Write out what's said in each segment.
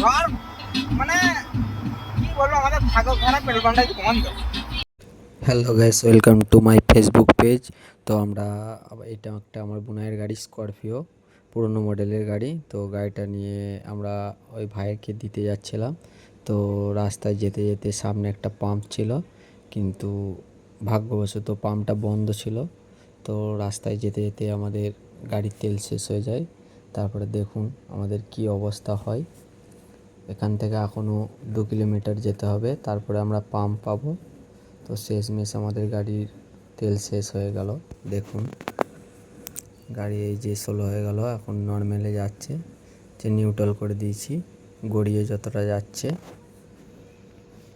ঝড় মানে কি বলবো, আমাদের ভাগ্য খারাপ, পেট্রোল পাম্পটা বন্ধ। Hello guys, welcome to my Facebook page. তো এটা একটা আমার বোনাইয়ের গাড়ি, স্করপিও, পুরনো মডেলের গাড়ি। তো গাড়িটা নিয়ে আমরা ওই ভাইকে দিতে যাচ্ছিলাম। তো রাস্তায় যেতে যেতে সামনে একটা পাম্প ছিল, কিন্তু ভাগ্যবশত পাম্পটা বন্ধ ছিল। তো রাস্তায় যেতে যেতে আমাদের গাড়ির তেল শেষ হয়ে যায়। তারপরে দেখুন আমাদের কি অবস্থা হয়। এখান থেকে এখনও 2 কিলোমিটার যেতে হবে, তারপরে আমরা পাম্প পাবো। তো শেষমেশ আমাদের গাড়ির তেল শেষ হয়ে গেল। দেখুন গাড়ি এই যে স্লো হয়ে গেল, এখন নর্মালে যাচ্ছে, যে নিউট্রাল করে দিয়েছি, গড়িয়ে যতটা যাচ্ছে।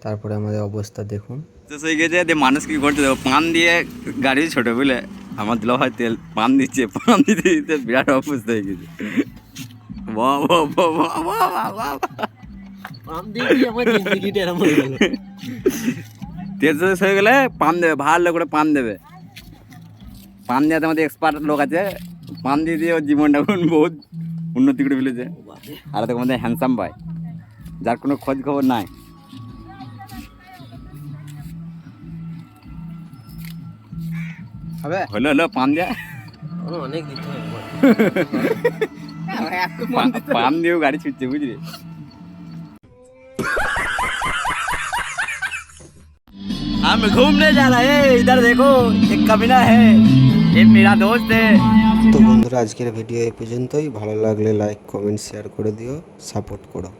তারপরে আমাদের অবস্থা দেখুন। তো সেই গেছে যে মানুষ কি করতে দেবো, পান দিয়ে গাড়ি ছোট বুঝলে, আমার দিল হয় তেল, পান দিচ্ছে, পান দিতে দিতে বিরাট অবস্থা হয়ে গেছে। বাহ বাহ বাহ বাহ বাহ বাহ বাহ। তেল শেষ হয়ে গেলে পান দেবে, ভালো করে পান দেবে। পান দেওয়াতে আমাদের এক্সপার্ট লোক আছে, পান দিয়ে দিয়ে ওর জীবনটা এখন বহুত উন্নতি করে ফেলেছে। আর তো আমাদের হ্যান্ডসাম ভাই, যার কোনো খোঁজ খবর নাই। হবে হলো হলো পান দেয়া, অনেক দিতে হবে। পান দিয়েও গাড়ি ছুটছে বুঝলি। हम घूमने जा रहे हैं, इधर देखो एक कमीना है, ये मेरा दोस्त है। তো বন্ধুরা, আজকের ভিডিও এই পর্যন্তই। ভালো লাগলে লাইক, কমেন্ট, শেয়ার করে দিও, সাপোর্ট করো।